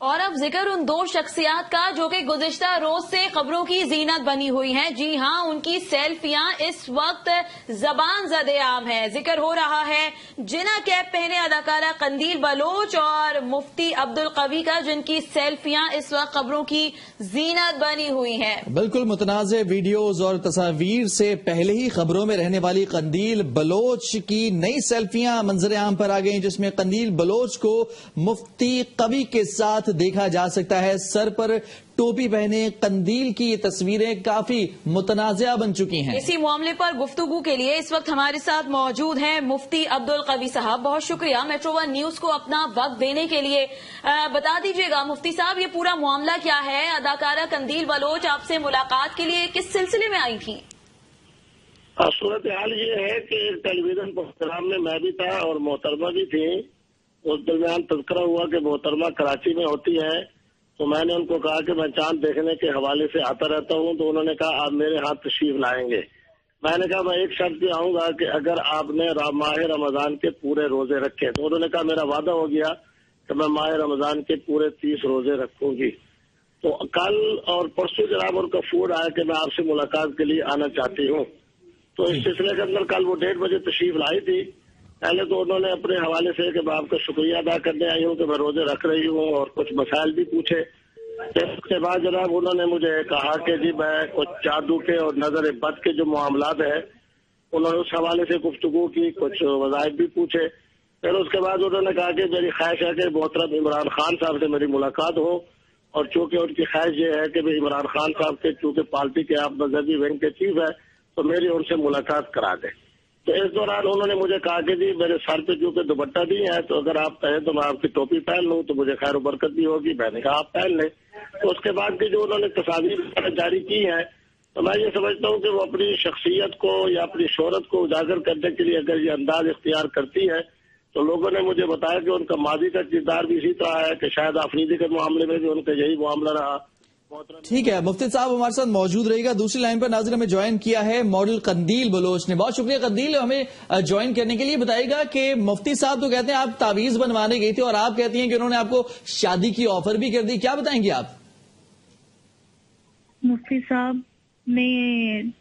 اور اب ذکر ان دو شخصیات کا جو کہ گزشتہ روز سے خبروں کی زینت بنی ہوئی ہیں. جی ہاں، ان کی سیلفیاں اس وقت زبان زد عام ہے. ذکر ہو رہا ہے جنا کیپ پہنے اداکارہ قندیل بلوچ اور مفتی عبدالقوی کا، جن کی سیلفیاں اس وقت خبروں کی زینت بنی ہوئی ہیں. بالکل متنازع ویڈیوز اور تصاویر سے پہلے ہی خبروں میں رہنے والی قندیل بلوچ کی نئی سیلفیاں منظر عام پر آ گئیں، جس میں قندیل بلوچ کو مفتی قوی کے ساتھ دیکھا جا سکتا ہے. سر پر ٹوپی پہنے قندیل کی یہ تصویریں کافی متنازعہ بن چکی ہیں. اسی معاملے پر گفتگو کے لیے اس وقت ہمارے ساتھ موجود ہیں مفتی عبدالقوی صاحب. بہت شکریہ میٹرو ون نیوز کو اپنا وقت دینے کے لیے. بتا دیجیے گا مفتی صاحب، یہ پورا معاملہ کیا ہے؟ اداکارہ قندیل بلوچ آپ سے ملاقات کے لیے کس سلسلے میں آئی تھی؟ صورتحال یہ ہے کہ ٹیلی ویژن پروگرام میں میں بھی تھا اور محترمہ بھی تھی. اس درمیان تذکرہ ہوا کہ محترمہ کراچی میں ہوتی ہے، تو میں نے ان کو کہا کہ میں چاند دیکھنے کے حوالے سے آتا رہتا ہوں. تو انہوں نے کہا آپ میرے ہاتھ تشریف لائیں گے. میں نے کہا میں ایک شرط پہ آؤں گا کہ اگر آپ نے ماہ رمضان کے پورے روزے رکھے. تو انہوں نے کہا میرا وعدہ ہو گیا کہ میں ماہ رمضان کے پورے 30 روزے رکھوں گی. تو کل اور پرسوں جناب ان کا فون آیا کہ میں آپ سے ملاقات کے لیے آنا چاہتی ہوں. تو اس سلسلے کے اندر کل وہ 1:30 بجے تشریف لائی تھی. پہلے تو انہوں نے اپنے حوالے سے کہ میں آپ کا شکریہ ادا کرنے آئی ہوں کہ میں روزے رکھ رہی ہوں، اور کچھ مسائل بھی پوچھے. اس کے بعد جناب انہوں نے مجھے کہا کہ جی میں کچھ جادو کے اور نظر بد کے جو معاملات ہیں انہوں نے اس حوالے سے گفتگو کی، کچھ وظائف بھی پوچھے. پھر اس کے بعد انہوں نے کہا کہ میری خواہش ہے کہ محترم عمران خان صاحب سے میری ملاقات ہو، اور چونکہ ان کی خواہش یہ ہے کہ عمران خان صاحب کے چونکہ پارٹی کے آپ مذہبی ونگ کے چیف ہے تو میری ان سے ملاقات کرا دیں. تو اس دوران انہوں نے مجھے کہا کہ جی میرے سر پہ چونکہ دوپٹہ نہیں ہے تو اگر آپ کہیں تو میں آپ کی ٹوپی پہن لوں تو مجھے خیر و برکت بھی ہوگی. میں نے کہا آپ پہن لیں. تو اس کے بعد کی جو انہوں نے تصاویر جاری کی ہیں تو میں یہ سمجھتا ہوں کہ وہ اپنی شخصیت کو یا اپنی شہرت کو اجاگر کرنے کے لیے اگر یہ انداز اختیار کرتی ہے تو لوگوں نے مجھے بتایا کہ ان کا ماضی کا کردار بھی اسی طرح ہے کہ شاید آفریدی کے معاملے میں بھی ان کا یہی معاملہ رہا. ٹھیک ہے، مفتی صاحب ہمارے ساتھ موجود رہے گا. دوسری لائن پر ناظرین ہمیں جوائن کیا ہے ماڈل قندیل بلوچ نے. بہت شکریہ قندیل ہمیں جوائن کرنے کے لیے. بتائے گا کہ مفتی صاحب تو کہتے ہیں آپ تعویذ بنوانے گئی تھی اور آپ کہتی ہیں کہ انہوں نے آپ کو شادی کی آفر بھی کر دی. کیا بتائیں گے آپ؟ مفتی صاحب نے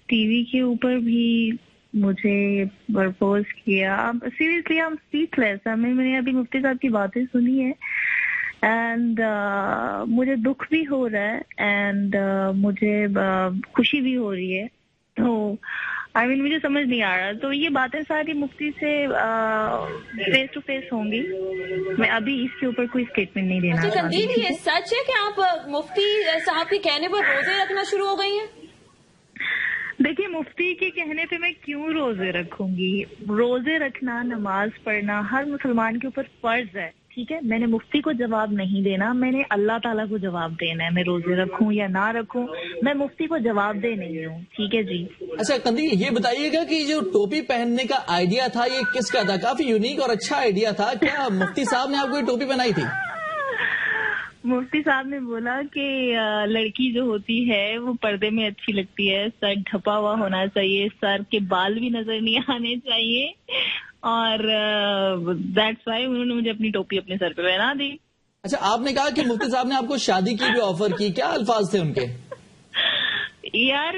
ٹی وی کے اوپر بھی مجھے پرپوز کیا. سیریسلی ہم اسپیچ لیس. میں نے ابھی مفتی صاحب کی باتیں سنی ہے اینڈ مجھے دکھ بھی ہو رہا ہے اینڈ مجھے خوشی بھی ہو رہی ہے. تو مجھے سمجھ نہیں آ رہا. تو یہ باتیں ساری مفتی سے فیس ٹو فیس ہوں گی. میں ابھی اس کے اوپر کوئی اسٹیٹمنٹ نہیں دینا چاہتی. یہ سچ ہے کہ آپ مفتی صاحب کے کہنے پر روزے رکھنا شروع ہو گئی ہیں؟ دیکھیے مفتی کے کہنے پہ میں کیوں روزے رکھوں گی؟ روزے رکھنا، نماز پڑھنا ہر مسلمان کے اوپر فرض ہے. ٹھیک ہے، میں نے مفتی کو جواب نہیں دینا، میں نے اللہ تعالیٰ کو جواب دینا ہے. میں روزے رکھوں یا نہ رکھوں میں مفتی کو جواب دے نہیں ہوں. ٹھیک ہے جی. اچھا قندیل یہ بتائیے گا کہ جو ٹوپی پہننے کا آئیڈیا تھا یہ کس کا تھا؟ کافی یونیک اور اچھا آئیڈیا تھا. کیا مفتی صاحب نے آپ کو یہ ٹوپی پہنائی تھی؟ مفتی صاحب نے بولا کہ لڑکی جو ہوتی ہے وہ پردے میں اچھی لگتی ہے، سر ڈھپا ہوا ہونا چاہیے، سر کے بال بھی نظر نہیں آنے چاہیے، اور دیٹس وائی انہوں نے مجھے اپنی ٹوپی اپنے سر پہ پہنا دی. اچھا آپ نے کہا کہ مفتی صاحب نے آپ کو شادی کی بھی آفر کی. کیا الفاظ تھے ان کے؟ یار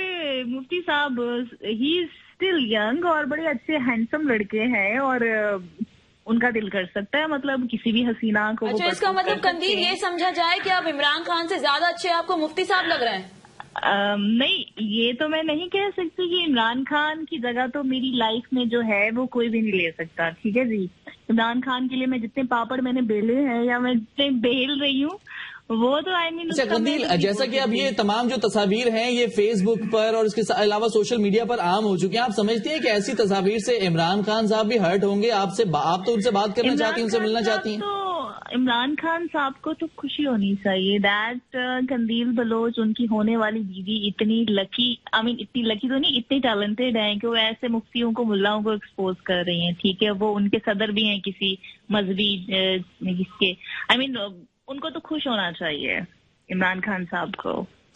مفتی صاحب ہی از اسٹل ینگ اور بڑے اچھے ہینڈسم لڑکے ہیں اور ان کا دل کر سکتا ہے مطلب کسی بھی حسینہ کو. اچھا اس کا مطلب قندیل یہ سمجھا جائے کہ اب عمران خان سے زیادہ اچھے آپ کو مفتی صاحب لگ رہے ہیں؟ نہیں، یہ تو میں نہیں کہہ سکتی کہ عمران خان کی جگہ تو میری لائف میں جو ہے وہ کوئی بھی نہیں لے سکتا. ٹھیک ہے جی. عمران خان کے لیے میں جتنے پاپڑ میں نے بیلے ہیں یا میں جتنے بیل رہی ہوں وہ تو اچھا قندیل جیسا کہ اب یہ تمام جو تصاویر ہیں یہ فیس بک پر اور اس کے علاوہ سوشل میڈیا پر عام ہو چکی ہیں. آپ سمجھتی ہیں کہ ایسی تصاویر سے عمران خان صاحب بھی ہرٹ ہوں گے؟ آپ تو ان سے بات کرنا چاہتی ہیں، ان سے ملنا چاہتی ہیں؟ تو عمران خان صاحب کو تو خوشی ہونی چاہیے دیٹ قندیل بلوچ ان کی ہونے والی بیوی اتنی لکی، اتنی لکی تو نہیں، اتنی ٹیلنٹڈ ہیں کہ وہ ایسے مفتیوں کو، ملاؤں کو ایکسپوز کر رہی ہیں. ٹھیک ہے، وہ ان کے صدر بھی ہیں کسی مذہبی جس کے ان کو تو خوش ہونا چاہیے عمران خان صاحب کو.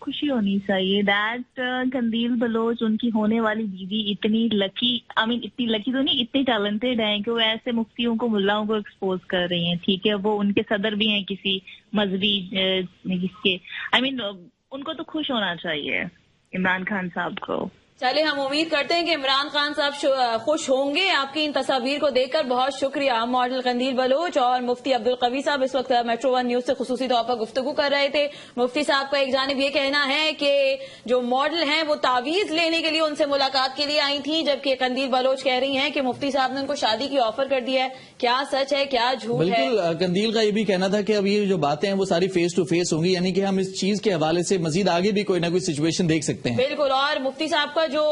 خوشی ہونی چاہیے دیٹ قندیل بلوچ ان کی ہونے والی بیوی اتنی لکی اتنی لکی تو نہیں، اتنی ٹیلنٹڈ ہیں کہ وہ ایسے مفتیوں کو ملاؤں کو ایکسپوز کر رہی ہیں. ٹھیک ہے، وہ ان کے صدر بھی ہیں کسی مذہبی کے ان کو تو خوش ہونا چاہیے عمران خان صاحب کو. چلے ہم امید کرتے ہیں کہ عمران خان صاحب خوش ہوں گے آپ کی ان تصاویر کو دیکھ کر. بہت شکریہ. ماڈل قندیل بلوچ اور مفتی عبدالقوی صاحب اس وقت میٹرو ون نیوز سے خصوصی طور پر گفتگو کر رہے تھے. مفتی صاحب کا ایک جانب یہ کہنا ہے کہ جو ماڈل ہیں وہ تعویذ لینے کے لیے ان سے ملاقات کے لیے آئی تھیں، جبکہ قندیل بلوچ کہہ رہی ہیں کہ مفتی صاحب نے ان کو شادی کی آفر کر دی ہے. کیا سچ ہے کیا جھوٹ ہے؟ بالکل قندیل کا یہ بھی کہنا تھا کہ اب یہ جو باتیں ہیں وہ ساری فیس ٹو فیس ہوں گی، یعنی کہ ہم اس چیز کے حوالے سے مزید آگے بھی کوئی نہ کوئی سچویشن دیکھ سکتے ہیں. بالکل. اور مفتی صاحب کا جو